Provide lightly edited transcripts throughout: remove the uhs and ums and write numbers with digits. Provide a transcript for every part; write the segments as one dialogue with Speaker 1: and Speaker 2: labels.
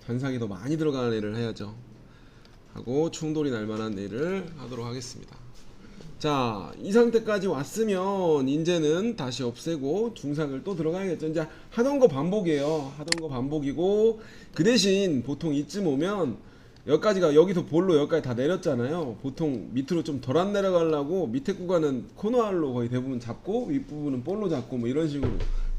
Speaker 1: 잔상이 더 많이 들어가는 애를 해야죠. 하고 충돌이 날 만한 애를 하도록 하겠습니다. 자, 이 상태까지 왔으면 이제는 다시 없애고 중삭을 또 들어가야겠죠. 이제 하던 거 반복이에요. 하던 거 반복이고, 그 대신 보통 이쯤 오면 여기까지가, 여기서 볼로 여기까지 다 내렸잖아요. 보통 밑으로 좀 덜 안 내려가려고 밑에 구간은 코너알로 거의 대부분 잡고 윗부분은 볼로 잡고 뭐 이런 식으로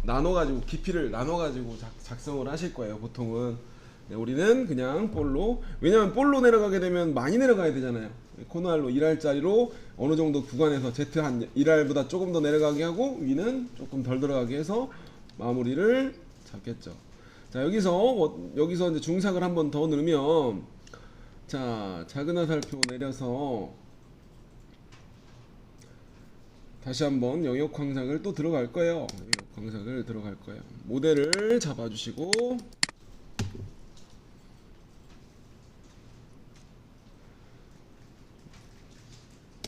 Speaker 1: 나눠가지고 깊이를 나눠가지고 작성을 하실 거예요, 보통은. 네, 우리는 그냥 볼로, 왜냐면 볼로 내려가게 되면 많이 내려가야 되잖아요. 코너알로 1알짜리로 어느 정도 구간에서 Z 한 1알보다 조금 더 내려가게 하고 위는 조금 덜 들어가게 해서 마무리를 잡겠죠. 자, 여기서 이제 중삭을 한 번 더 넣으면, 자, 작은 화살표 내려서 다시 한번 영역 광삭을 또 들어갈 거예요. 영역 광삭을 들어갈 거예요. 모델을 잡아주시고,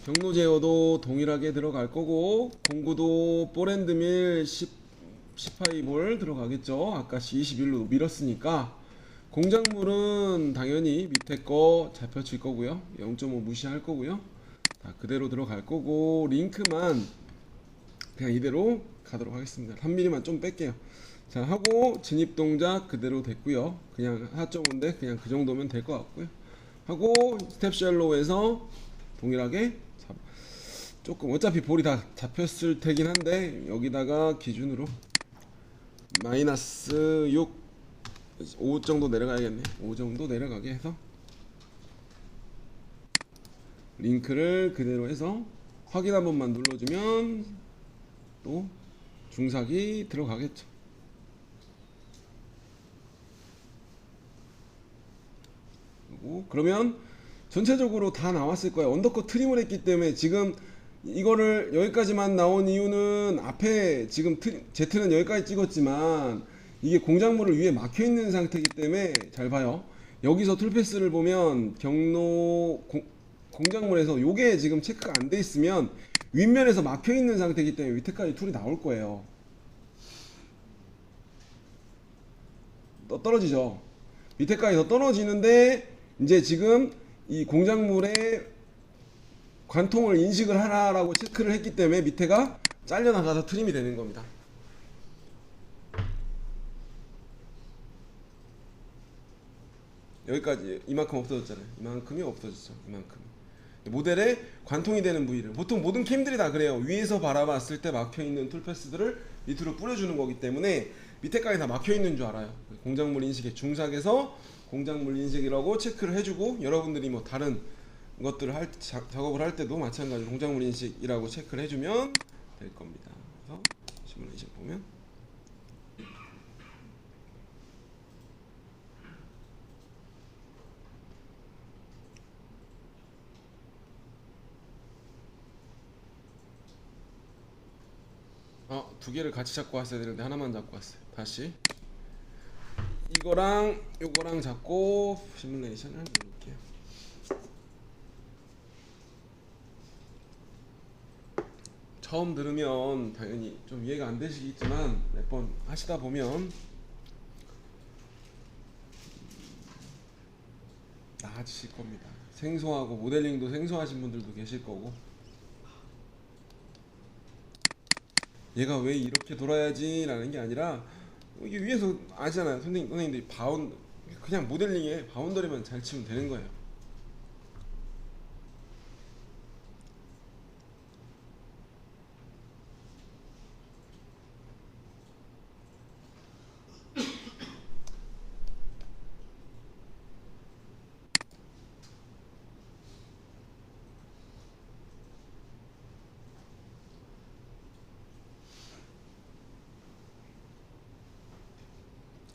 Speaker 1: 경로 제어도 동일하게 들어갈 거고, 공구도 볼앤드밀 10파이볼 들어가겠죠. 아까 21로 밀었으니까. 공작물은 당연히 밑에 거 잡혀질 거고요. 0.5 무시할 거고요. 다 그대로 들어갈 거고, 링크만 그냥 이대로 가도록 하겠습니다. 3mm만 좀 뺄게요. 자, 하고 진입 동작 그대로 됐고요. 그냥 4.5인데 그냥 그 정도면 될 것 같고요. 하고 스텝 쉘로우에서 동일하게 조금, 어차피 볼이 다 잡혔을 테긴 한데 여기다가 기준으로 마이너스 6, 5 정도 내려가야겠네. 5 정도 내려가게 해서 링크를 그대로 해서 확인 한 번만 눌러주면 또 중삭이 들어가겠죠. 그러면 전체적으로 다 나왔을 거예요. 언더컷 트림을 했기 때문에 지금 이거를 여기까지만 나온 이유는, 앞에 지금 Z는 여기까지 찍었지만 이게 공작물을 위에 막혀 있는 상태이기 때문에, 잘 봐요. 여기서 툴패스를 보면 경로 공작물에서 요게 지금 체크가 안 돼 있으면 윗면에서 막혀 있는 상태이기 때문에 밑에까지 툴이 나올 거예요. 떨어지죠. 밑에까지 더 떨어지는데, 이제 지금 이 공작물의 관통을 인식을 하라라고 체크를 했기 때문에 밑에가 잘려나가서 트림이 되는 겁니다. 여기까지 이만큼 없어졌잖아요. 이만큼이 없어졌죠. 이만큼. 모델에 관통이 되는 부위를, 보통 모든 캠들이 다 그래요. 위에서 바라봤을 때 막혀있는 툴패스들을 밑으로 뿌려주는 거기 때문에 밑에까지 다 막혀있는 줄 알아요. 공작물 인식의 중삭에서 공작물 인식이라고 체크를 해주고, 여러분들이 뭐 다른 것들을 작업을 할 때도 마찬가지로 공작물 인식이라고 체크를 해주면 될 겁니다. 그래서 시뮬레이션 보면 두 개를 같이 잡고 왔어야 되는데 하나만 잡고 왔어요. 다시 이거랑 요거랑 잡고 시뮬레이션을 해볼게요. 처음 들으면 당연히 좀 이해가 안 되시겠지만 몇 번 하시다 보면 나아지실 겁니다. 생소하고 모델링도 생소하신 분들도 계실 거고, 얘가 왜 이렇게 돌아야지 라는 게 아니라, 이게 위에서 아시잖아요. 선생님들이 그냥 모델링에 바운더리만 잘 치면 되는 거예요.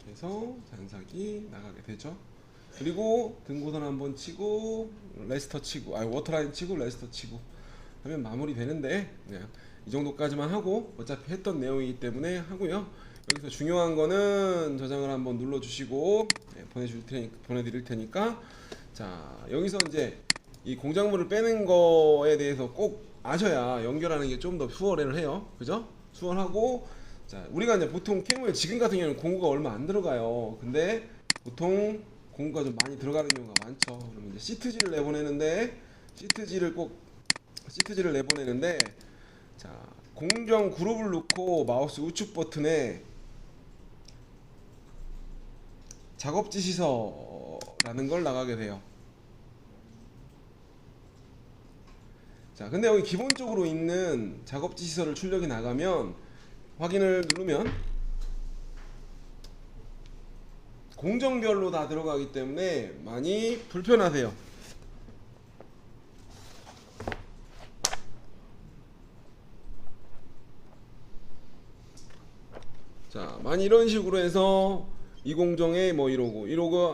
Speaker 1: 그래서 잔삭이 나가게 되죠. 그리고 등고선 한번 치고 레스터 치고, 워터라인 치고 레스터 치고 하면 마무리 되는데, 그냥 이 정도까지만 하고, 어차피 했던 내용이기 때문에 하고요. 여기서 중요한 거는 저장을 한번 눌러주시고 보내드릴 테니까, 자, 여기서 이제 이 공작물을 빼는 거에 대해서 꼭 아셔야 연결하는 게 좀 더 수월을 해요. 그죠? 수월하고, 자, 우리가 이제 보통 캠을 지금 같은 경우는 공구가 얼마 안 들어가요. 근데 보통 공구가 좀 많이 들어가는 경우가 많죠. 그러면 이제 시트지를 내보내는데 시트지를 내보내는데 자, 공정 그룹을 넣고 마우스 우측 버튼에 작업 지시서라는 걸 나가게 돼요. 자, 근데 여기 기본적으로 있는 작업 지시서를 출력이 나가면 확인을 누르면 공정별로 다 들어가기 때문에 많이 불편하세요. 자, 많이 이런 식으로 해서 이 공정에 뭐 이러고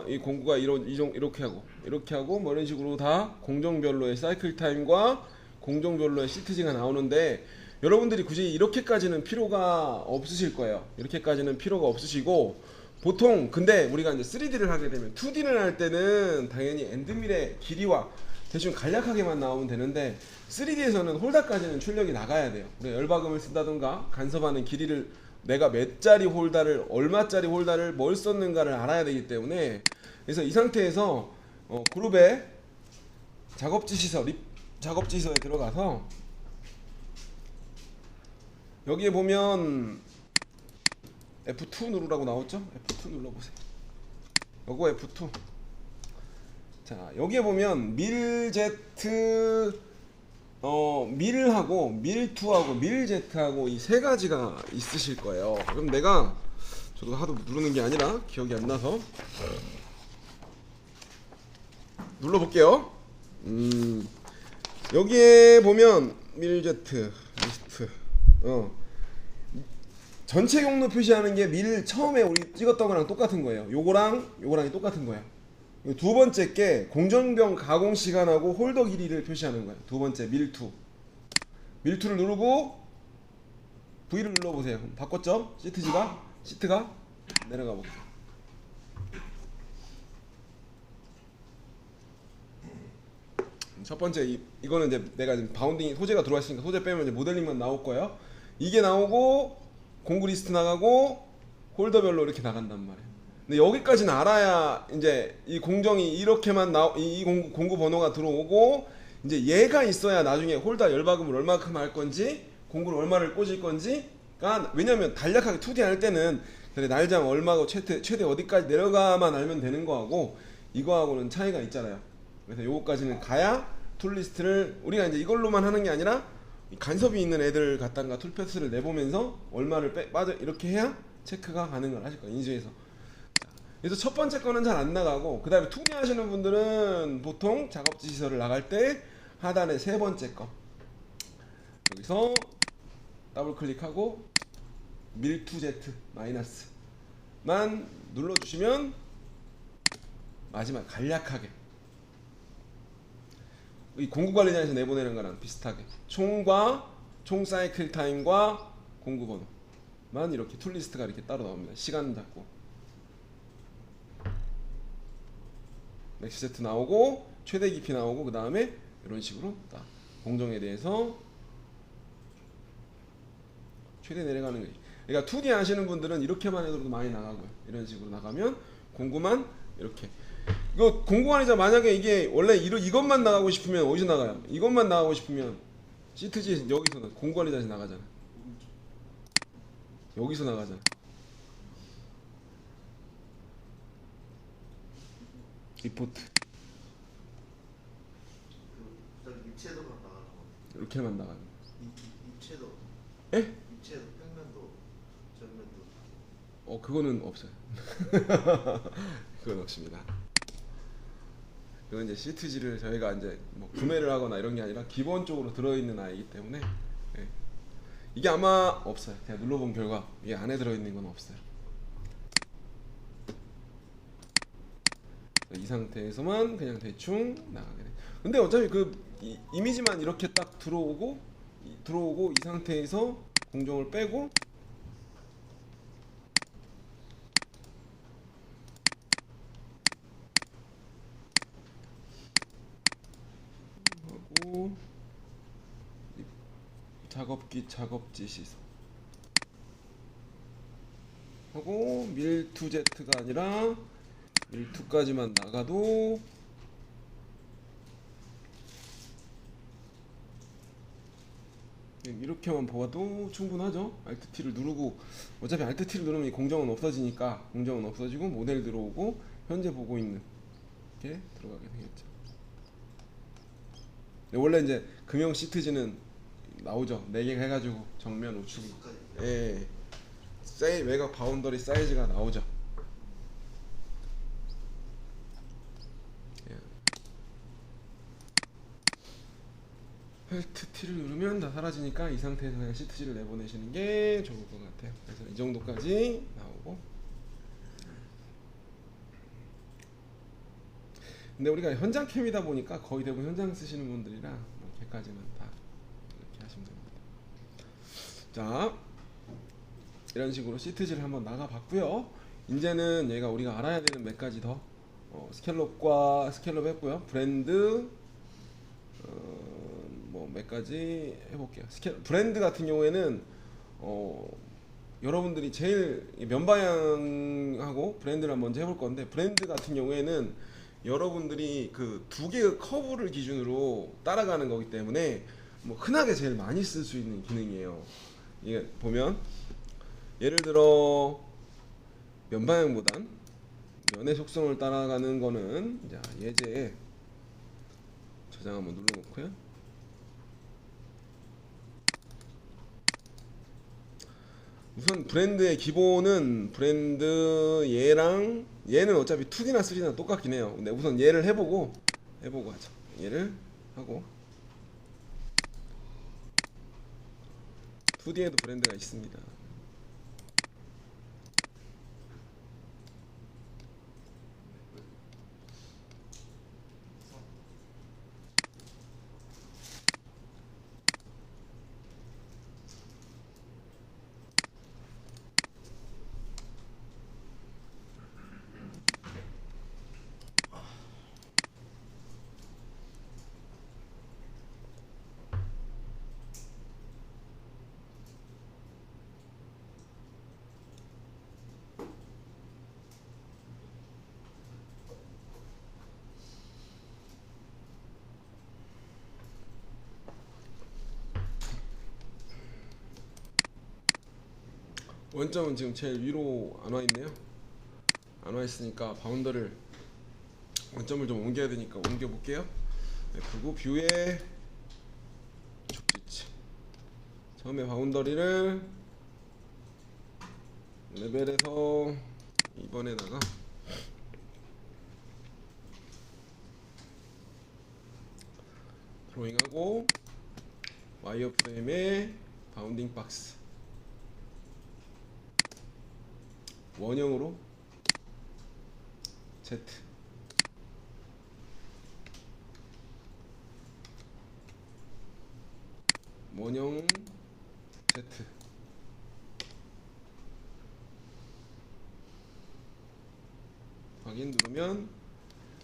Speaker 1: 이 공구가 이렇게 하고 뭐 이런 식으로 다 공정별로의 사이클 타임과 공정별로의 시트지가 나오는데 여러분들이 굳이 이렇게까지는 필요가 없으실 거예요. 이렇게까지는 필요가 없으시고 보통 근데 우리가 이제 3D를 하게 되면 2D를 할 때는 당연히 엔드밀의 길이와 대충 간략하게만 나오면 되는데 3D에서는 홀다까지는 출력이 나가야 돼요. 우리가 열박음을 쓴다던가 간섭하는 길이를 내가 몇 짜리 홀다를 얼마짜리 홀다를 뭘 썼는가를 알아야 되기 때문에 그래서 이 상태에서 그룹의 작업 지시서에 들어가서 여기에 보면 F2 누르라고 나왔죠? F2 눌러보세요. 요거 F2. 자, 여기에 보면 밀Z 밀하고 밀2하고 밀Z하고 이 세 가지가 있으실 거예요. 그럼 내가 저도 하도 누르는 게 아니라 기억이 안 나서 눌러볼게요. 여기에 보면 밀Z 리스트 전체 경로 표시하는 게 밀 처음에 우리 찍었던 거랑 똑같은 거예요. 요거랑이 똑같은 거예요. 두 번째 게 공정병 가공 시간하고 홀더 길이를 표시하는 거예요. 두 번째 밀2를 누르고 V를 눌러보세요. 바꿨죠? 시트가 내려가 볼게요. 첫 번째 이거는 이제 내가 지금 바운딩 소재가 들어와 있으니까 소재 빼면 이제 모델링만 나올 거예요. 이게 나오고 공구 리스트 나가고 홀더별로 이렇게 나간단 말이에요. 근데 여기까지는 알아야 이제 이 공정이 이렇게만 이 공구 번호가 들어오고 이제 얘가 있어야 나중에 홀더 열박음을 얼마큼 할 건지 공구를 얼마를 꽂을 건지가 왜냐면 간략하게 2D 할 때는 그래 날장 얼마고 최대 어디까지 내려가만 알면 되는 거하고 이거하고는 차이가 있잖아요. 그래서 요거까지는 가야 툴리스트를 우리가 이제 이걸로만 하는 게 아니라 간섭이 있는 애들 갖다가 툴패스를 내보면서 얼마를 빠져 이렇게 해야 체크가 가능을 하실 거예요. 인수해서. 그래서 첫 번째 거는 잘 안 나가고 그 다음에 2D 하시는 분들은 보통 작업 지시서를 나갈 때 하단에 세 번째 거 여기서 더블 클릭하고 밀2Z 마이너스만 눌러주시면 마지막 간략하게 이 공구관리자에서 내보내는 거랑 비슷하게 총 사이클 타임과 공구 번호만 이렇게 툴리스트가 이렇게 따로 나옵니다. 시간 잡고 맥시 Z 나오고 최대 깊이 나오고 그 다음에 이런 식으로 딱 공정에 대해서 최대 내려가는 거예요. 그러니까 2D 하시는 분들은 이렇게만 해도 많이 나가고요. 이런 식으로 나가면 공구만 이렇게 이거 공구관리자 만약에 이게 원래 이것만 나가고 싶으면 어디서 나가요? 이것만 나가고 싶으면 시트지 여기서 공구관리자에서 나가잖아. 여기서 나가잖아. 리포트
Speaker 2: 입체도가 나가는 거.
Speaker 1: 이렇게만 나가는
Speaker 2: 입체도.
Speaker 1: 에?
Speaker 2: 입체도 평면도 전면도.
Speaker 1: 그거는 없어요. 그건 없습니다. 그건 이제 시트지를 저희가 이제 뭐 구매를 하거나 이런 게 아니라 기본적으로 들어있는 아이기 때문에 예. 이게 아마 없어요. 제가 눌러본 결과 이게 안에 들어있는 건 없어요. 이 상태에서만 그냥 대충 나가게 돼. 근데 어차피 이미지만 이렇게 딱 들어오고 이 상태에서 공정을 빼고 하고 작업지 시서 하고 밀2Z가 아니라 1,2까지만 나가도 이렇게만 보아도 충분하죠. Alt T를 누르고 어차피 Alt T를 누르면 이 공정은 없어지니까 공정은 없어지고 모델 들어오고 현재 보고 있는 이렇게 들어가게 되겠죠. 원래 이제 금형 시트지는 나오죠. 4개 해가지고 정면 우측 예 외곽 바운더리 사이즈가 나오죠. Alt T를 누르면 다 사라지니까 이 상태에서 그냥 시트지를 내보내시는 게 좋을 것 같아요. 그래서 이 정도까지 나오고, 근데 우리가 현장 캠이다 보니까 거의 대부분 현장 쓰시는 분들이라 뭐 걔까지는 다 이렇게 하시면 됩니다. 자, 이런 식으로 시트지를 한번 나가봤고요. 이제는 얘가 우리가 알아야 되는 몇 가지 더 스캘럽과 스캘럽 했고요. 브랜드 뭐 몇 가지 해볼게요. 브랜드 같은 경우에는 여러분들이 제일 면방향하고 브랜드를 먼저 해볼 건데, 브랜드 같은 경우에는 여러분들이 그 두 개의 커브를 기준으로 따라가는 거기 때문에 뭐 흔하게 제일 많이 쓸 수 있는 기능이에요. 이게 보면 예를 들어 면방향보단 면의 속성을 따라가는 거는, 자 예제 저장 한번 눌러놓고요. 우선 브랜드의 기본은 브랜드 얘는 어차피 2D나 3D나 똑같긴 해요. 근데 우선 얘를 해보고 하죠. 얘를 하고 2D에도 브랜드가 있습니다. 원점은 지금 제일 위로 안 와 있네요. 안 와 있으니까 바운더를 원점을 좀 옮겨야 되니까 옮겨 볼게요. 네, 그리고 뷰에 족지치 처음에 바운더리를 레벨에서 2번에다가 드로잉하고 와이어프레임에 바운딩 박스 원형으로 Z 원형 Z 확인 누르면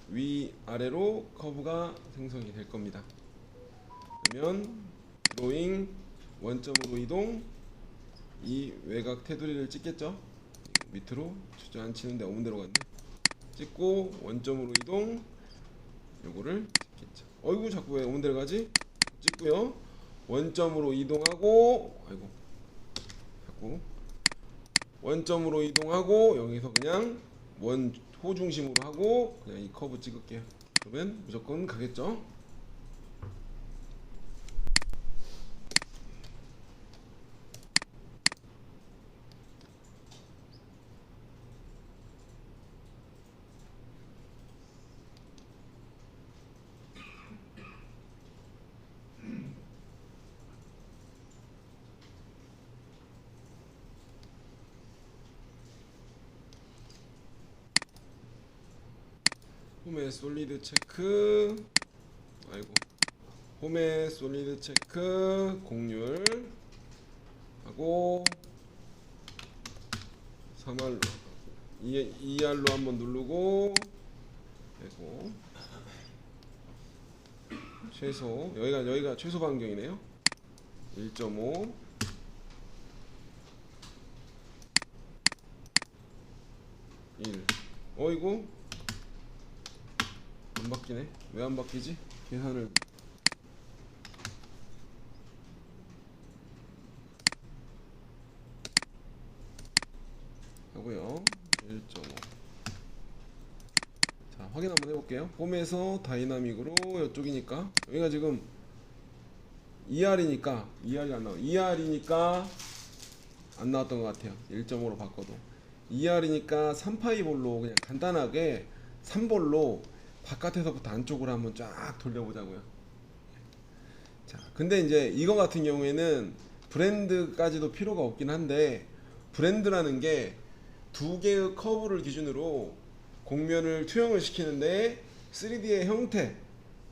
Speaker 1: 위아래로 커브가 생성이 될 겁니다. 그러면 드로잉 원점으로 이동, 이 외곽 테두리를 찍겠죠. 밑으로 주저앉히는데 없는 데로 갔네. 찍고 원점으로 이동, 요거를 찍겠죠. 어이구 자꾸 왜 없는 데로 가지? 찍고요. 원점으로 이동하고, 아이고 자꾸 원점으로 이동하고 여기서 그냥 호 중심으로 하고 그냥 이 커브 찍을게요. 그러면 무조건 가겠죠. 홈의 솔리드 체크, 아이고 홈의 솔리드 체크 공률 하고 3할로 2할로 한번 누르고, 아이고 최소 여기가 최소 반경이네요. 1.5 1 어이구 안 바뀌네. 왜 안 바뀌지? 계산을 하고요. 1.5. 자, 확인 한번 해볼게요. 폼에서 다이나믹으로 이쪽이니까 여기가 지금 ER이니까 ER이 안 나와. ER이니까 안 나왔던 것 같아요. 1.5로 바꿔도 ER이니까 3파이볼로 그냥 간단하게 3볼로 바깥에서부터 안쪽으로 한번 쫙 돌려보자고요. 자, 근데 이제 이거 같은 경우에는 브랜드까지도 필요가 없긴 한데, 브랜드라는 게 두 개의 커브를 기준으로 곡면을 투영을 시키는데 3D의 형태,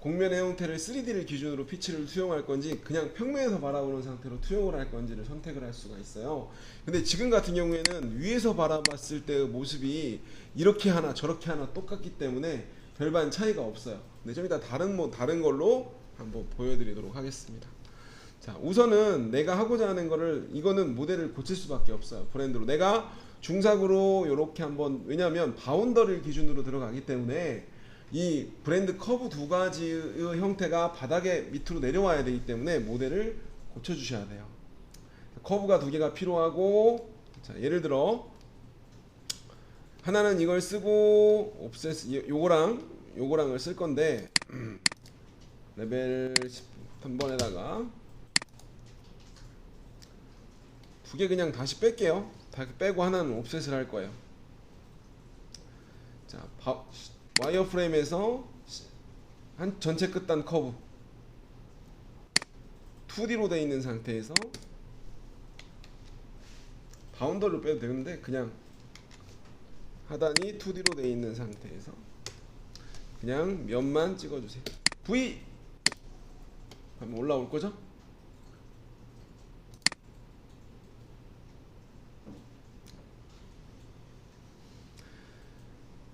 Speaker 1: 곡면의 형태를 3D를 기준으로 피치를 투영할 건지 그냥 평면에서 바라보는 상태로 투영을 할 건지를 선택을 할 수가 있어요. 근데 지금 같은 경우에는 위에서 바라봤을 때의 모습이 이렇게 하나 저렇게 하나 똑같기 때문에 별반 차이가 없어요. 근데 좀 이따 다른 걸로 한번 보여드리도록 하겠습니다. 자, 우선은 내가 하고자 하는 거를, 이거는 모델을 고칠 수밖에 없어요. 브랜드로 내가 중삭으로 이렇게 한번, 왜냐하면 바운더리를 기준으로 들어가기 때문에 이 브랜드 커브 두 가지의 형태가 바닥에 밑으로 내려와야 되기 때문에 모델을 고쳐 주셔야 돼요. 커브가 두 개가 필요하고, 자, 예를 들어 하나는 이걸 쓰고 옵셋 요거랑을 쓸 건데 레벨 13번에다가 두 개 그냥 다시 뺄게요. 다 빼고 하나는 옵셋을 할 거예요. 자, 와이어프레임에서 한 전체 끝단 커브 2D로 되어 있는 상태에서 바운더리로 빼도 되는데 그냥 하단이 2D로 되어 있는 상태에서 그냥 면만 찍어주세요. V 하면 올라올 거죠?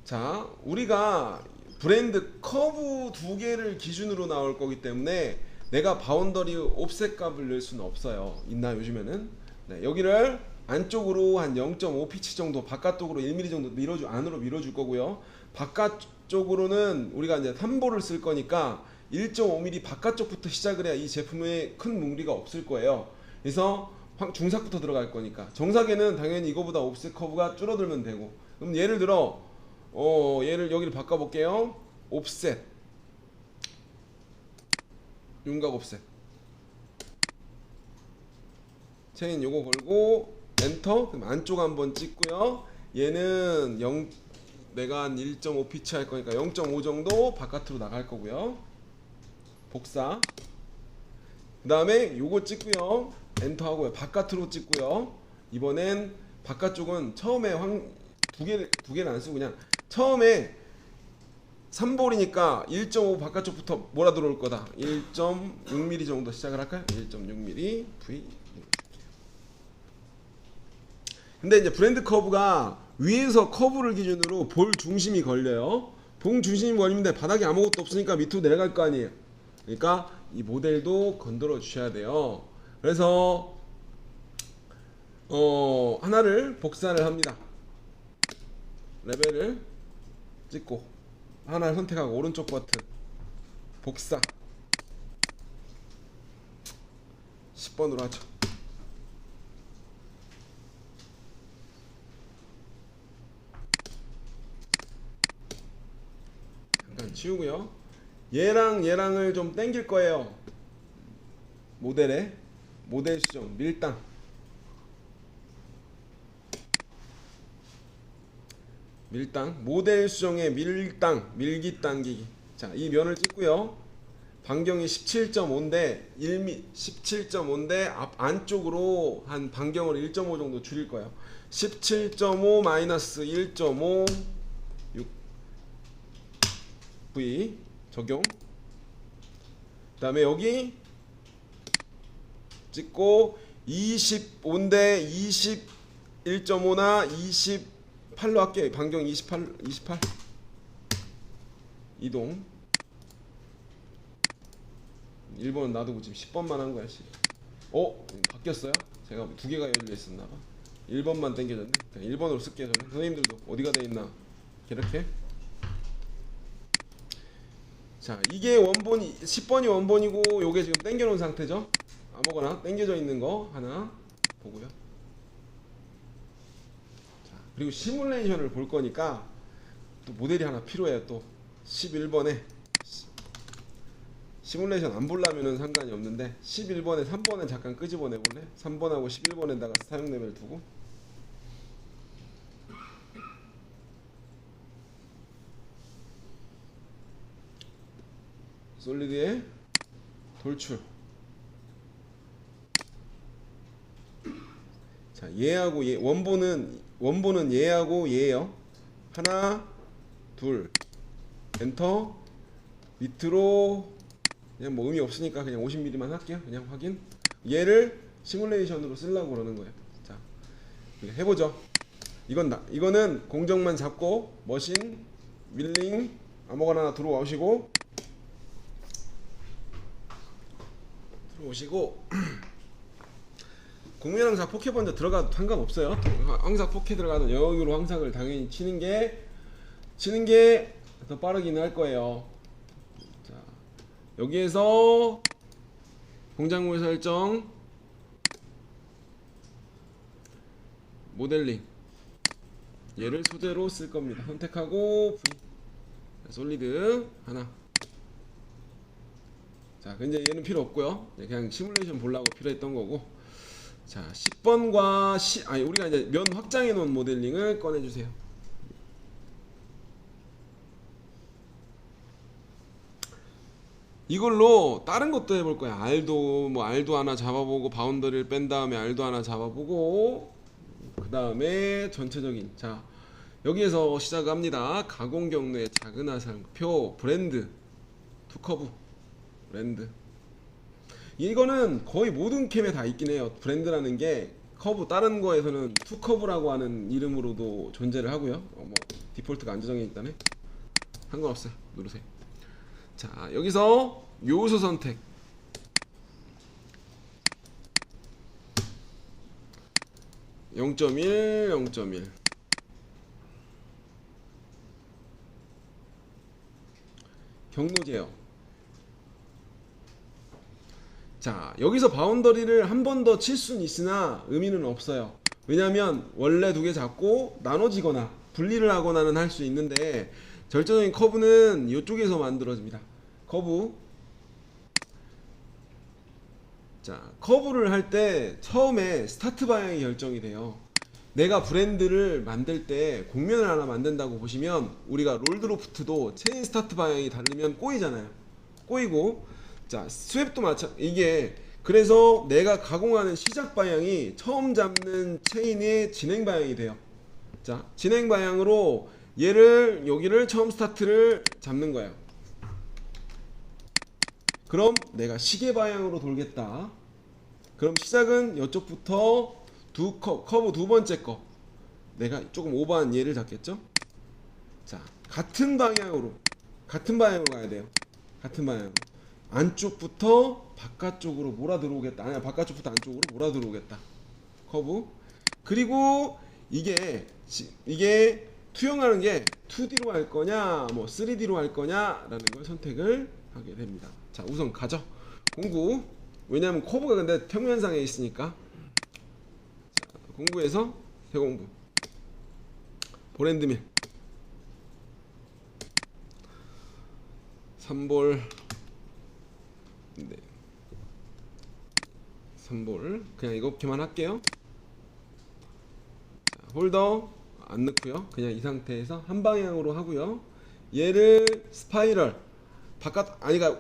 Speaker 1: 자, 우리가 브랜드 커브 두 개를 기준으로 나올 거기 때문에 내가 바운더리 옵셋 값을 넣을 수는 없어요. 있나 요즘에는? 네, 여기를 안쪽으로 한 0.5 피치 정도, 바깥쪽으로 1mm 정도 안으로 밀어줄 거고요. 바깥쪽으로는 우리가 이제 3볼을 쓸 거니까 1.5mm 바깥쪽부터 시작을 해야 이 제품에 큰 무리가 없을 거예요. 그래서 중삭부터 들어갈 거니까 정삭에는 당연히 이거보다 옵셋 커브가 줄어들면 되고, 그럼 예를 들어 얘를 여기를 바꿔볼게요. 옵셋, 윤곽 옵셋, 체인 요거 걸고 엔터. 그럼 안쪽 한번 찍고요. 얘는 내가 한 1.5 피치 할 거니까 0.5 정도 바깥으로 나갈 거고요. 복사. 그 다음에 요거 찍고요. 엔터 하고요. 바깥으로 찍고요. 이번엔 바깥쪽은 처음에 두 개를 안 쓰고 그냥 처음에 3볼이니까 1.5 바깥쪽부터 몰아 들어올 거다. 1.6mm 정도 시작을 할까요? 1.6mm V. 근데 이제 브랜드 커브가 위에서 커브를 기준으로 볼 중심이 걸려요. 볼 중심이 걸리는데 바닥에 아무것도 없으니까 밑으로 내려갈 거 아니에요. 그러니까 이 모델도 건드려 주셔야 돼요. 그래서 하나를 복사를 합니다. 레벨을 찍고 하나를 선택하고 오른쪽 버튼 복사 10번으로 하죠. 잠깐 치우고요. 얘랑 얘랑을 좀 당길 거예요. 모델 수정 밀당 모델 수정의 밀기 당기기. 자, 이 면을 찍고요. 반경이 17.5인데 17.5인데 안쪽으로 한 반경을 1.5 정도 줄일 거예요. 17.5 마이너스 1.5 6 V 적용. 그 다음에 여기 찍고 25인데 21.5나 28로 할게요. 반경 28 이동. 1번은 놔두고 지금 10번만 한 거야. 바뀌었어요? 제가 두 개가 열려 있었나봐. 1번만 당겨졌네. 1번으로 쓸게요. 저는 선생님들도 어디가 돼 있나 이렇게 자, 이게 원본이 10번이 원본이고 요게 지금 당겨 놓은 상태죠. 아무거나 당겨져 있는 거 하나 보고요. 자, 그리고 시뮬레이션을 볼 거니까 또 모델이 하나 필요해요. 또 11번에 시뮬레이션 안 보려면은 상관이 없는데 11번에 3번은 잠깐 끄집어내 볼래? 3번하고 11번에다가 사용 레벨 두고 솔리드의 돌출. 자, 얘하고 얘 원본은 얘하고 얘예요. 하나, 둘, 엔터. 밑으로 그냥 뭐 의미 없으니까 그냥 50mm만 할게요. 그냥 확인. 얘를 시뮬레이션으로 쓰려고 그러는 거예요. 자, 해보죠. 이거는 공정만 잡고 머신, 밀링 아무거나 하나 들어오시고 공면 항상 포켓 먼저 들어가도 상관없어요. 항상 포켓 들어가도 여기로 항상을 당연히 치는 게 더 빠르긴 할 거예요. 자, 여기에서 공작물 설정, 모델링 얘를 소재로 쓸 겁니다. 선택하고 솔리드 하나. 자, 근데 얘는 필요 없고요. 그냥 시뮬레이션 보려고 필요했던 거고. 자, 10번과 우리가 이제 면 확장해 놓은 모델링을 꺼내 주세요. 이걸로 다른 것도 해볼 거야. 알도 하나 잡아보고 바운더리를 뺀 다음에 알도 하나 잡아보고 그 다음에 전체적인 자 여기에서 시작합니다. 가공 경로의 작은 화살표 브랜드 투커브 브랜드 이거는 거의 모든 캠에 다 있긴 해요. 브랜드라는 게 커브 다른 거에서는 투커브라고 하는 이름으로도 존재를 하고요. 뭐 디폴트가 안 저장해 있다네. 상관없어요. 누르세요. 자, 여기서 요소 선택. (0.1) (0.1) 경로 제어. 자, 여기서 바운더리를 한 번 더 칠 수는 있으나 의미는 없어요. 왜냐면 원래 두 개 잡고 나눠지거나 분리를 하거나는 할 수 있는데 절대적인 커브는 이쪽에서 만들어집니다. 커브. 자, 커브를 할 때 처음에 스타트 방향이 결정이 돼요. 내가 브랜드를 만들 때 곡면을 하나 만든다고 보시면 우리가 롤드로프트도 체인 스타트 방향이 다르면 꼬이잖아요. 꼬이고 자, 스왑도 이게 그래서 내가 가공하는 시작 방향이 처음 잡는 체인의 진행 방향이 돼요. 자, 진행 방향으로 여기를 처음 스타트를 잡는 거예요. 그럼 내가 시계 방향으로 돌겠다. 그럼 시작은 이쪽부터 커브 두 번째 거. 내가 조금 오버한 얘를 잡겠죠? 자, 같은 방향으로 가야 돼요. 같은 방향으로. 안쪽부터 바깥쪽으로 몰아 들어오겠다. 아니야, 바깥쪽부터 안쪽으로 몰아 들어오겠다. 커브. 그리고 이게 투영하는 게 2D로 할 거냐, 뭐 3D로 할 거냐라는 걸 선택을 하게 됩니다. 자, 우선 가죠. 공구. 왜냐하면 커브가 근데 평면상에 있으니까. 자, 공구에서 대공구. 브랜드밀. 3볼. 네. 3볼. 그냥 이렇게만 할게요. 자, 홀더 안 넣고요. 그냥 이 상태에서 한 방향으로 하고요. 얘를 스파이럴.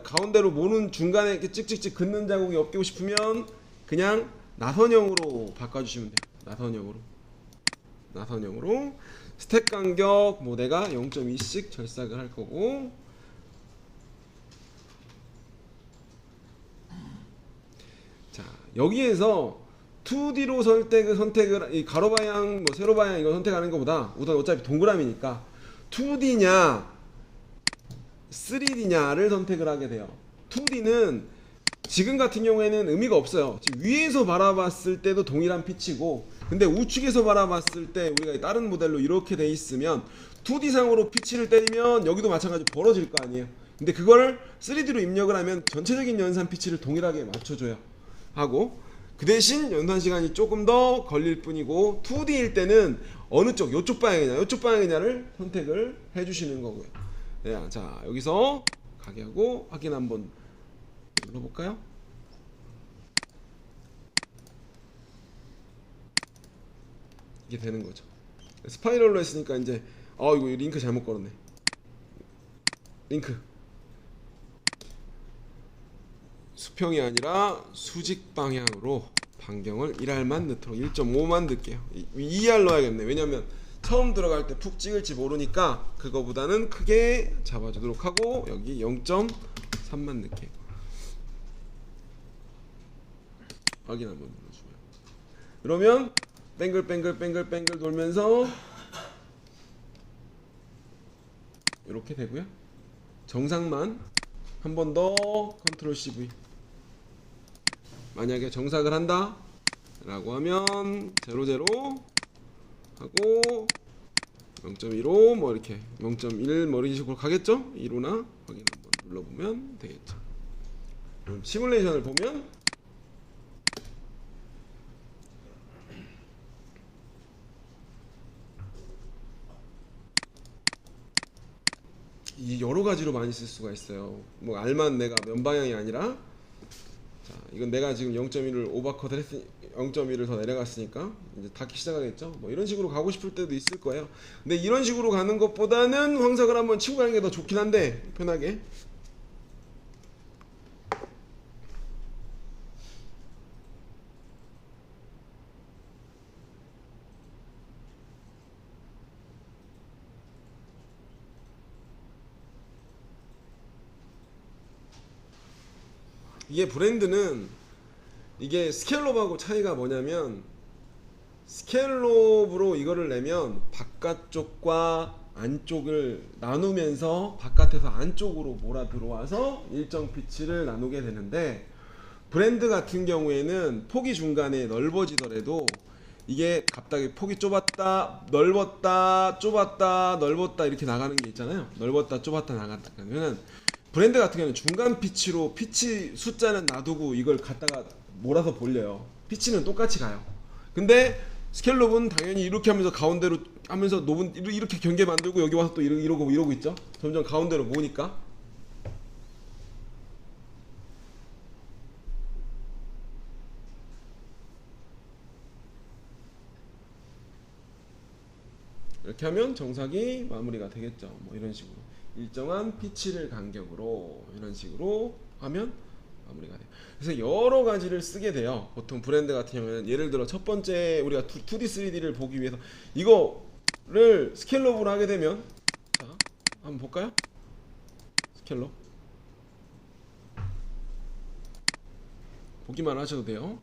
Speaker 1: 가운데로 모는 중간에 이렇게 찍찍찍 긋는 자국이 없고 싶으면 그냥 나선형으로 바꿔주시면 돼요. 나선형으로 스택 간격 뭐 내가 0.2씩 절삭을 할 거고. 자, 여기에서 2D로 선택을 이 가로 방향 뭐 세로 방향 이거 선택하는 것보다 우선 어차피 동그라미니까 2D냐 3D냐를 선택을 하게 돼요. 2D는 지금 같은 경우에는 의미가 없어요. 지금 위에서 바라봤을 때도 동일한 피치고 근데 우측에서 바라봤을 때 우리가 다른 모델로 이렇게 돼 있으면 2D 상으로 피치를 때리면 여기도 마찬가지로 벌어질 거 아니에요. 근데 그거를 3D로 입력을 하면 전체적인 연산 피치를 동일하게 맞춰줘요. 하고 그 대신 연산 시간이 조금 더 걸릴 뿐이고 2D일 때는 어느 쪽, 요쪽 방향이냐 요쪽 방향이냐를 선택을 해주시는 거고요. 네, 자 여기서 가게하고 확인 한번 눌러볼까요? 이게 되는 거죠. 스파이럴로 했으니까 이제 이거 링크 잘못 걸었네. 링크 수평이 아니라 수직 방향으로 반경을 1R만 넣도록 1.5만 넣을게요. 2R 넣어야겠네. 왜냐면 처음 들어갈 때 푹 찍을지 모르니까 그거보다는 크게 잡아주도록 하고 여기 0.3만 넣을게요. 확인 한번 눌러주고요. 그러면 뱅글 돌면서 이렇게 되고요. 정상만 한 번 더 컨트롤 CV. 만약에 정삭을 한다 라고 하면 00 하고 0.15 뭐 이렇게 0.1 뭐 이런 식으로 가겠죠? 1호나 확인 한번 눌러보면 되겠죠. 그럼 시뮬레이션을 보면 이 여러 가지로 많이 쓸 수가 있어요. 뭐 R만 내가 면 방향이 아니라 자, 이건 내가 지금 0.1을 오버컷을 했으니 0.1을 더 내려갔으니까 이제 닿기 시작하겠죠. 뭐 이런 식으로 가고 싶을 때도 있을 거예요. 근데 이런 식으로 가는 것보다는 황삭을 한번 치고 가는 게 더 좋긴 한데 편하게. 이게 브랜드는 이게 스케일롭하고 차이가 뭐냐면 스케일롭으로 이거를 내면 바깥쪽과 안쪽을 나누면서 바깥에서 안쪽으로 몰아 들어와서 일정 피치를 나누게 되는데 브랜드 같은 경우에는 폭이 중간에 넓어지더라도 이게 갑자기 폭이 좁았다 넓었다 좁았다 넓었다 이렇게 나가는 게 있잖아요. 넓었다 좁았다 나갔다 그러면 브랜드 같은 경우는 중간 피치로 피치 숫자는 놔두고 이걸 갖다가 몰아서 볼려요. 피치는 똑같이 가요. 근데 스케일롭은 당연히 이렇게 하면서 가운데로 하면서 높은 이렇게 경계 만들고 여기 와서 또 이러고 있죠. 점점 가운데로 모으니까. 이렇게 하면 정삭이 마무리가 되겠죠. 뭐 이런 식으로 일정한 피치를 간격으로 이런 식으로 하면 마무리가 돼요. 그래서 여러 가지를 쓰게 돼요. 보통 브랜드 같은 경우에는 예를 들어 첫 번째 우리가 2D, 3D를 보기 위해서 이거를 스케일업으로 하게 되면 자 한번 볼까요? 스케일업 보기만 하셔도 돼요.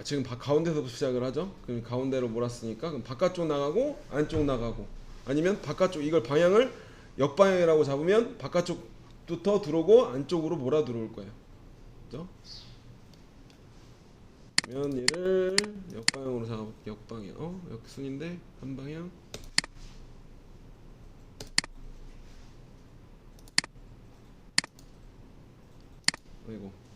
Speaker 1: 지금 가운데서부터 시작을 하죠. 그럼 가운데로 몰았으니까 그럼 바깥쪽 나가고 안쪽 나가고 아니면 바깥쪽 이걸 방향을 역방향이라고 잡으면 바깥쪽부터 들어오고 안쪽으로 몰아 들어올 거예요. 그죠? 그러면 얘를 역방향으로 잡아볼게요. 역방향 역순인데 한방향 아이고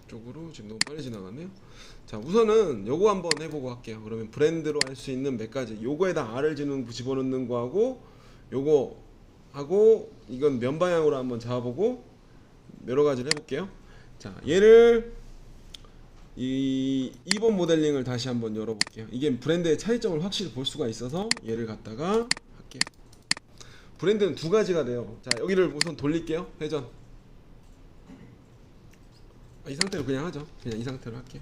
Speaker 1: 쪽으로 지금 너무 빨리 지나갔네요. 자 우선은 요거 한번 해보고 할게요. 그러면 브랜드로 할 수 있는 몇 가지 요거에다 R을 집어넣는 거하고 요거 하고 이건 면 방향으로 한번 잡아보고 여러 가지를 해볼게요. 자 얘를 이 2번 모델링을 다시 한번 열어볼게요. 이게 브랜드의 차이점을 확실히 볼 수가 있어서 얘를 갖다가 할게요. 브랜드는 두 가지가 돼요. 자, 여기를 우선 돌릴게요. 회전. 이 상태로 그냥 하죠. 그냥 이 상태로 할게요.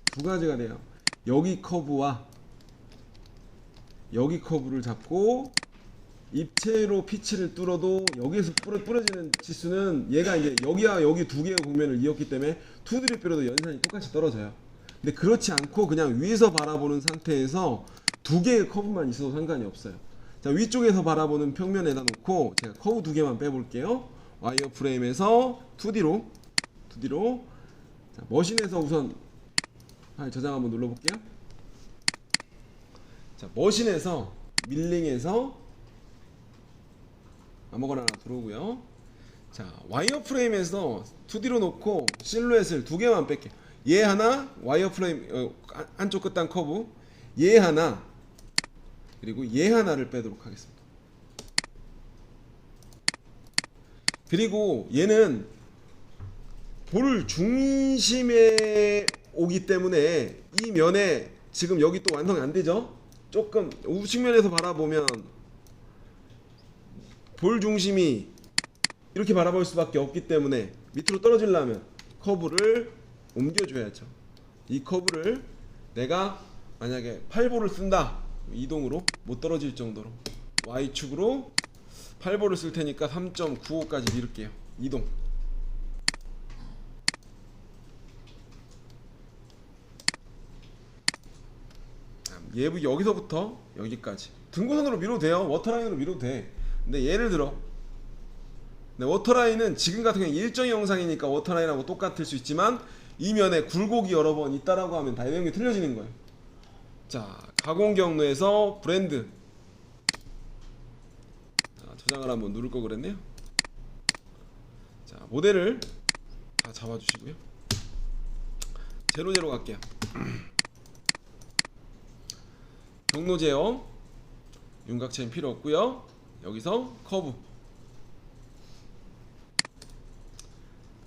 Speaker 1: 두 가지가 돼요. 여기 커브와 여기 커브를 잡고 입체로 피치를 뚫어도 여기에서 뿌려지는 치수는 얘가 이제 여기와 여기 두 개의 곡면을 이었기 때문에 투드립 뼈로도 연산이 똑같이 떨어져요. 근데 그렇지 않고 그냥 위에서 바라보는 상태에서 두 개의 커브만 있어도 상관이 없어요. 자, 위쪽에서 바라보는 평면에다 놓고 제가 커브 두 개만 빼볼게요. 와이어 프레임에서 2D로 자, 머신에서 우선 파일 저장 한번 눌러볼게요. 자, 머신에서 밀링에서 아무거나 하나 들어오고요. 자, 와이어 프레임에서 2D로 놓고 실루엣을 두 개만 뺄게요. 얘 하나, 와이어 프레임 한쪽 끝단 커브, 얘 하나, 그리고 얘 하나를 빼도록 하겠습니다. 그리고 얘는 볼 중심에 오기 때문에 이 면에 지금 여기 또 완성이 안 되죠? 조금 우측면에서 바라보면 볼 중심이 이렇게 바라볼 수밖에 없기 때문에 밑으로 떨어지려면 커브를 옮겨줘야죠. 이 커브를 내가 만약에 8볼을 쓴다, 이동으로 못 떨어질 정도로 Y축으로 8볼을 쓸 테니까 3.95까지 밀을게요. 이동. 얘 여기서부터 여기까지 등고선으로 밀어도 돼요. 워터라인으로 밀어도 돼. 근데 예를 들어 워터라인은 지금 같은 경우는 일정의 영상이니까 워터라인하고 똑같을 수 있지만 이 면에 굴곡이 여러 번 있다라고 하면 다 내용이 틀려지는 거예요. 자, 가공 경로에서 브랜드. 자, 저장을 한번 누를 거 그랬네요. 자, 모델을 다 잡아주시고요. 00 갈게요. 경로 제어, 윤곽체는 필요 없고요. 여기서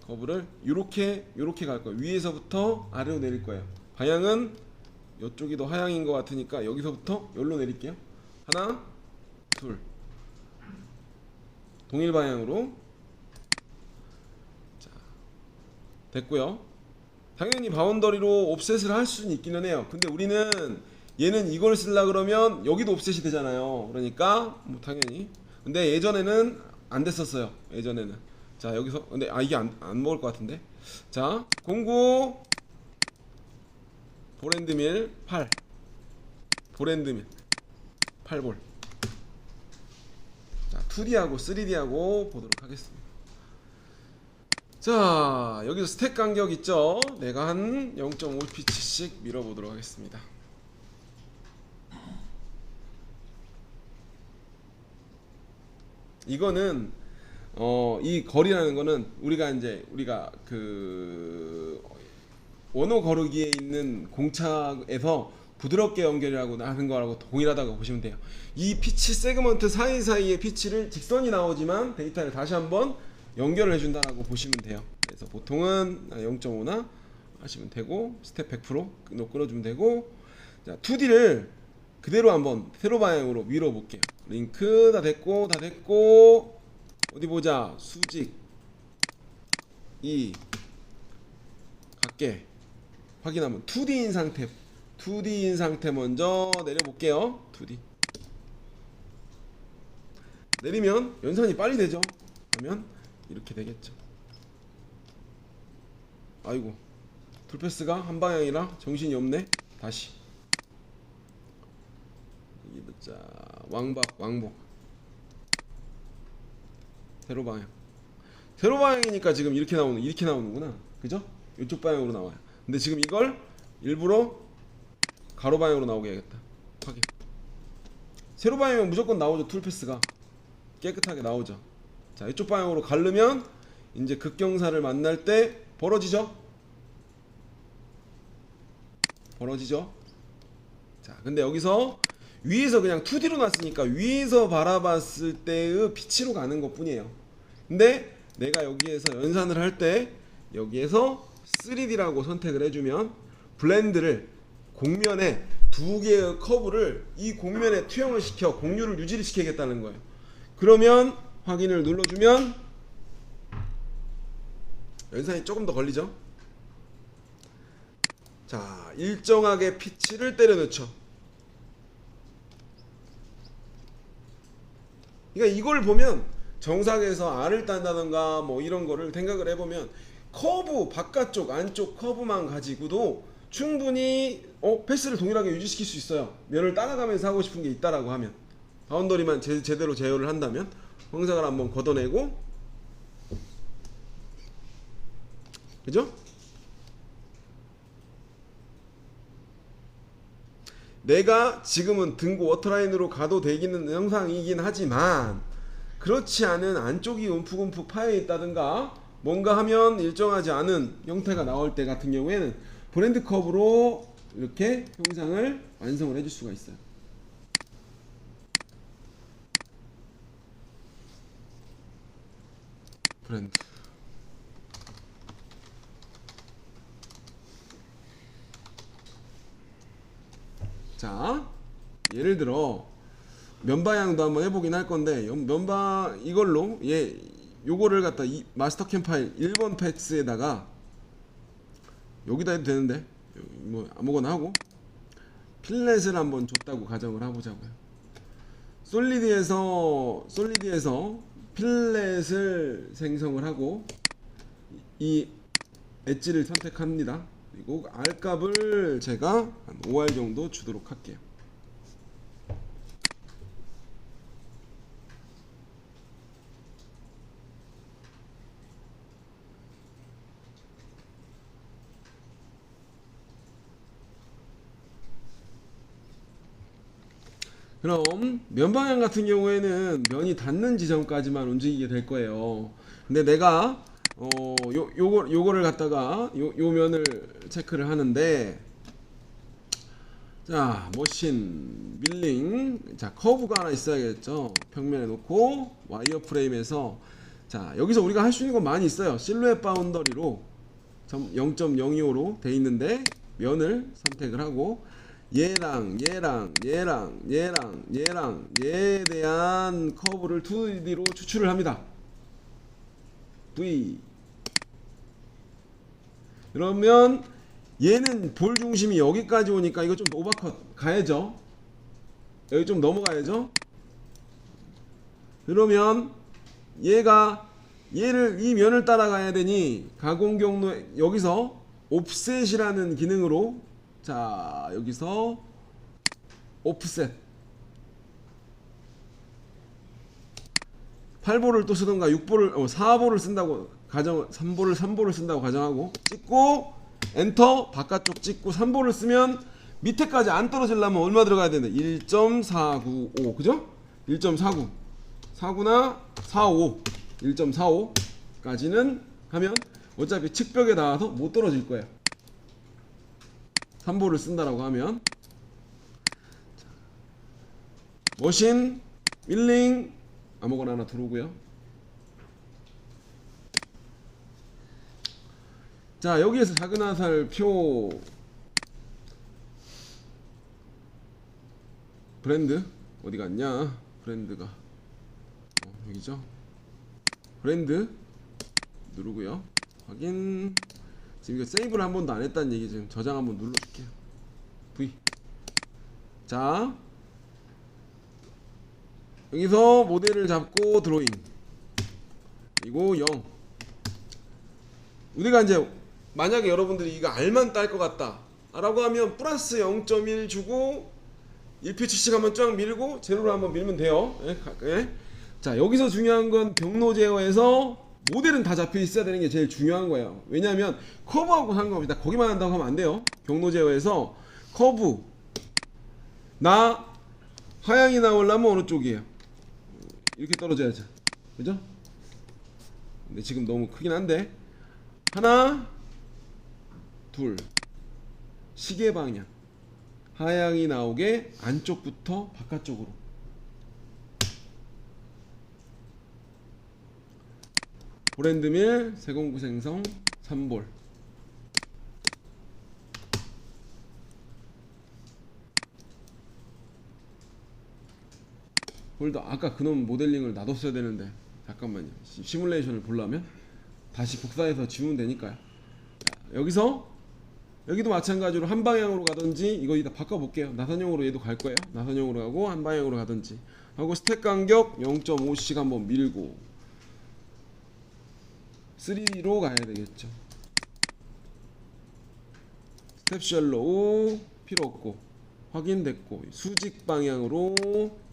Speaker 1: 커브를 요렇게 갈 거예요. 위에서부터 아래로 내릴 거예요. 방향은 이쪽이 더 하향인 것 같으니까 여기서부터 여기로 내릴게요. 하나, 둘. 동일 방향으로. 자, 됐고요. 당연히 바운더리로 옵셋을 할 수는 있기는 해요. 근데 우리는 얘는 이걸 쓰려 그러면 여기도 옵셋이 되잖아요. 그러니까 뭐 당연히. 근데 예전에는 안 됐었어요. 예전에는. 자, 여기서 근데 이게 안 먹을 것 같은데. 자, 09 보랜드밀 8. 보랜드밀 8볼. 자, 2D하고 3D하고 보도록 하겠습니다. 자, 여기서 스택 간격 있죠? 내가 한 0.5피치씩 밀어보도록 하겠습니다. 이거는 이 거리라는 거는 우리가 그 원호 거르기에 있는 공차에서 부드럽게 연결하고 하는 거라고 동일하다고 보시면 돼요. 이 피치 세그먼트 사이사이의 피치를 직선이 나오지만 데이터를 다시 한번 연결을 해준다라고 보시면 돼요. 그래서 보통은 0.5나 하시면 되고 스텝 100% 끌어주면 되고. 자, 2D를 그대로 한번 세로 방향으로 밀어볼게요. 링크 다 됐고 어디 보자. 수직 2 각계 확인하면 2D인 상태 먼저 내려볼게요. 2D 내리면 연산이 빨리 되죠. 그러면 이렇게 되겠죠. 아이고, 툴패스가 한 방향이라 정신이 없네. 다시 자, 왕복 세로 방향이니까 지금 이렇게 나오는구나. 그죠? 이쪽 방향으로 나와요. 근데 지금 이걸 일부러 가로 방향으로 나오게 해야겠다. 확인. 세로 방향이면 무조건 나오죠. 툴패스가 깨끗하게 나오죠. 자, 이쪽 방향으로 가르면 이제 극경사를 만날 때 벌어지죠. 자, 근데 여기서 위에서 그냥 2D로 놨으니까 위에서 바라봤을 때의 피치로 가는 것 뿐이에요. 근데 내가 여기에서 연산을 할 때 여기에서 3D라고 선택을 해주면 블렌드를 곡면에 두 개의 커브를 이 곡면에 투영을 시켜 공률을 유지를 시키겠다는 거예요. 그러면 확인을 눌러주면 연산이 조금 더 걸리죠. 자, 일정하게 피치를 때려 넣죠. 그러니까 이걸 보면 정상에서 R을 딴다던가 뭐 이런 거를 생각을 해보면 커브 바깥쪽 안쪽 커브만 가지고도 충분히 패스를 동일하게 유지시킬 수 있어요. 면을 따라가면서 하고 싶은 게 있다라고 하면 바운더리만 제대로 제어를 한다면 형상을 한번 걷어내고, 그죠? 내가 지금은 등고 워터라인으로 가도 되기는 형상이긴 하지만 그렇지 않은 안쪽이 움푹움푹 파여 있다든가 뭔가 하면 일정하지 않은 형태가 나올 때 같은 경우에는 브랜드 컵으로 이렇게 형상을 완성을 해줄 수가 있어요. 브랜드. 자, 예를 들어 면바양도 한번 해보긴 할 건데 면바 이걸로 요거를 갖다 이 마스터캠 파일 1번 팩스에다가 여기다 해도 되는데 뭐 아무거나 하고 필렛을 한번 줬다고 가정을 해보자고요. 솔리드에서 필렛을 생성을 하고 이 엣지를 선택합니다. 그리고 R 값을 제가 한 5R 정도 주도록 할게요. 그럼 면 방향 같은 경우에는 면이 닿는 지점까지만 움직이게 될 거예요. 근데 내가 요거를 갖다가 요 면을 체크를 하는데, 자, 머신 밀링, 자, 커브가 하나 있어야겠죠. 평면에 놓고 와이어 프레임에서, 자, 여기서 우리가 할 수 있는 건 많이 있어요. 실루엣 바운더리로 0.025로 돼 있는데 면을 선택을 하고 얘에 대한 커브를 2D로 추출을 합니다. V. 그러면 얘는 볼 중심이 여기까지 오니까 이거 좀 오버컷 가야죠. 여기 좀 넘어가야죠. 그러면 얘를 이 면을 따라가야 되니 가공 경로 여기서 옵셋이라는 기능으로, 자, 여기서 오프셋 8볼을 또 쓰던가 6볼을 4볼을 쓴다고 가정, 3볼을 쓴다고 가정하고 찍고 엔터, 바깥쪽 찍고 3볼을 쓰면 밑에까지 안 떨어지려면 얼마 들어가야 되는데 1.495, 그죠? 1.49 49나 45 1.45까지는 하면 어차피 측벽에 닿아서 못 떨어질 거예요. 3볼을 쓴다라고 하면, 머신 밀링 아무거나 하나 들어오고요. 자, 여기에서 작은 화살표 브랜드 어디 갔냐? 브랜드가 여기죠. 브랜드 누르고요. 확인. 지금 이거 세이브를 한 번도 안 했다는 얘기. 지금 저장 한번 눌러줄게요. V. 자, 여기서 모델을 잡고 드로잉, 그리고 0. 우리가 이제 만약에 여러분들이 이거 R만 딸 것 같다 라고 하면 플러스 0.1 주고 1피치씩 한번 쫙 밀고 제로로 한번 밀면 돼요. 예? 자, 여기서 중요한 건 경로 제어에서 모델은 다 잡혀 있어야 되는 게 제일 중요한 거예요. 왜냐하면 커브하고 상관없이 거기만 한다고 하면 안 돼요. 경로 제어에서 커브 나 하향이 나오려면 어느 쪽이에요? 이렇게 떨어져야죠. 그죠? 근데 지금 너무 크긴 한데, 하나 둘 시계 방향 하향이 나오게 안쪽부터 바깥쪽으로. 브랜드밀 세공구 생성 3볼. 홀더 아까 그놈 모델링을 놔뒀어야 되는데 잠깐만요. 시뮬레이션을 보려면 다시 복사해서 지우면 되니까요. 자, 여기서 여기도 마찬가지로 한 방향으로 가든지 이거 이따 바꿔볼게요. 나선형으로 얘도 갈 거예요. 나선형으로 가고 한 방향으로 가든지 하고 스택 간격 0.5씩 한번 밀고 3로 가야 되겠죠. 스텝 셜로우 필요 없고 확인됐고 수직 방향으로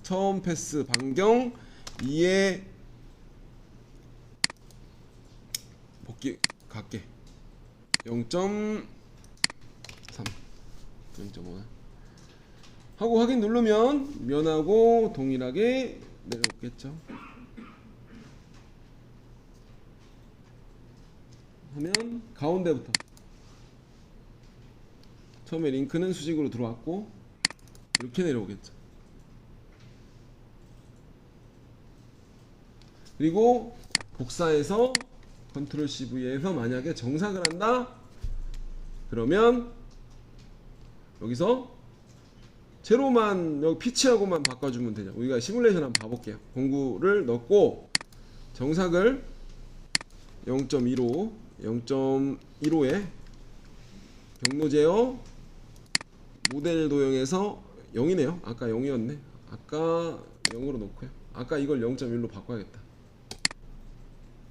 Speaker 1: 처음 패스 반경 2에 복귀 갈게 0.3 0.5 하고 확인 누르면 면하고 동일하게 내려오겠죠. 하면 가운데부터 처음에 링크는 수직으로 들어왔고 이렇게 내려오겠죠. 그리고 복사해서 컨트롤 CV에서 만약에 정삭을 한다 그러면 여기서 제로만 여기 피치하고만 바꿔주면 되죠. 우리가 시뮬레이션 한번 봐볼게요. 공구를 넣고 정삭을 0.15 0.15에 경로 제어 모델 도형에서 0이네요. 아까 0이었네. 아까 0으로 놓고요. 아까 이걸 0.1로 바꿔야겠다.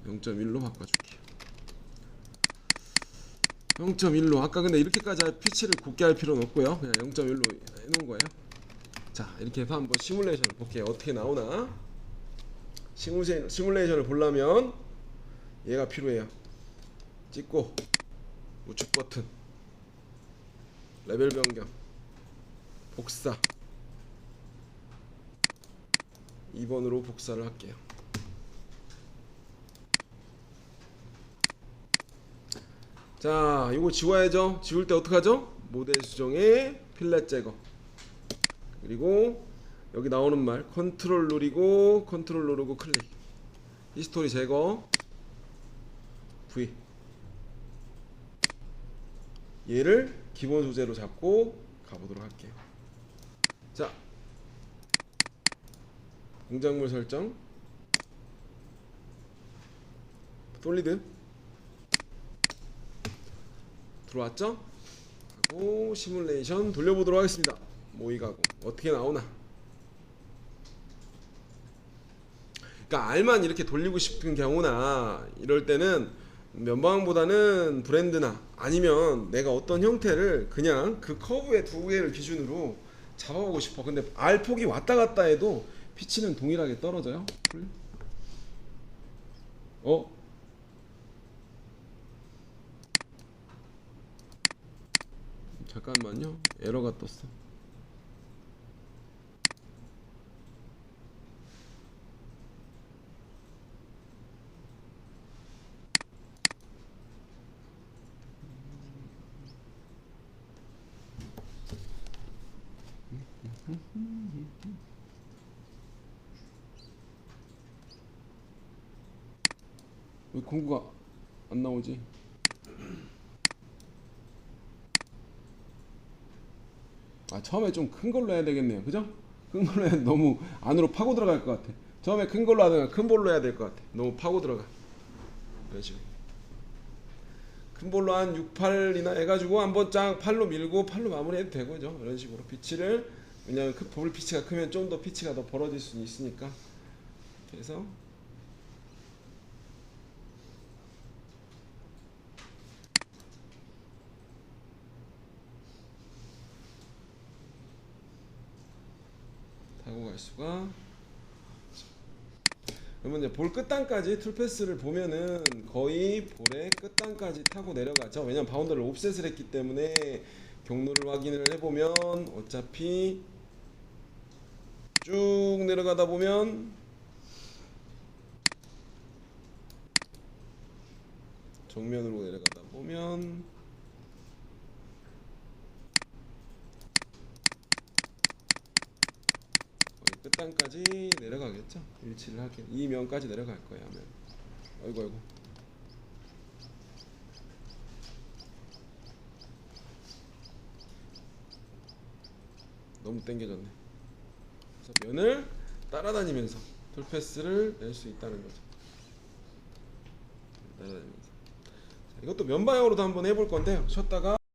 Speaker 1: 0.1로 바꿔줄게요. 0.1로 아까 근데 이렇게까지 피치를 곱게 할 필요는 없고요. 그냥 0.1로 해놓은 거예요. 자 이렇게 해서 한번 시뮬레이션을 볼게요. 어떻게 나오나. 시뮬레이션을 보려면 얘가 필요해요. 찍고 우측 버튼 레벨 변경 복사 2번으로 복사를 할게요. 자 이거 지워야죠. 지울 때 어떡하죠? 모델 수정에 필렛 제거 그리고 여기 나오는 말 컨트롤 누르고 컨트롤 누르고 클릭 히스토리 제거 V 얘를 기본 소재로 잡고 가보도록 할게요. 자 공작물 설정 솔리드 들어왔죠? 하고 시뮬레이션 돌려보도록 하겠습니다. 모의가공 어떻게 나오나. 그러니까 R만 이렇게 돌리고 싶은 경우나 이럴 때는 면방보다는 브랜드나 아니면 내가 어떤 형태를 그냥 그 커브의 두 개를 기준으로 잡아보고 싶어. 근데 R 폭이 왔다 갔다 해도 피치는 동일하게 떨어져요. 잠깐만요. 에러가 떴어. 왜 공구가 안 나오지? 아 처음에 좀 큰 걸로 해야 되겠네요. 그죠? 큰 걸로 해야 너무 안으로 파고 들어갈 것 같아. 처음에 큰 걸로 하다가 큰 볼로 해야 될 것 같아. 너무 파고 들어가. 이런 식으로 큰 볼로 한 6, 8이나 해가지고 한번 쫙 팔로 밀고 팔로 마무리해도 되고죠. 이런 식으로 피치를 왜냐면 볼 피치가 크면 좀 더 피치가 더 벌어질 수 있으니까. 그래서 타고 갈 수가. 그러면 이제 볼 끝단까지 툴패스를 보면은 거의 볼의 끝단까지 타고 내려가죠. 왜냐면 바운더를 옵셋을 했기 때문에 경로를 확인을 해보면 어차피 쭉 내려가다 보면 정면으로 내려가다 보면 끝단까지 내려가겠죠. 일치를 하게 이 면까지 내려갈 거예요. 하면 아이고 너무 당겨졌네. 그래서 면을 따라다니면서 풀패스를 낼 수 있다는 거죠. 따라다니면서. 자, 이것도 면방향으로도 한번 해볼 건데요. 쉬었다가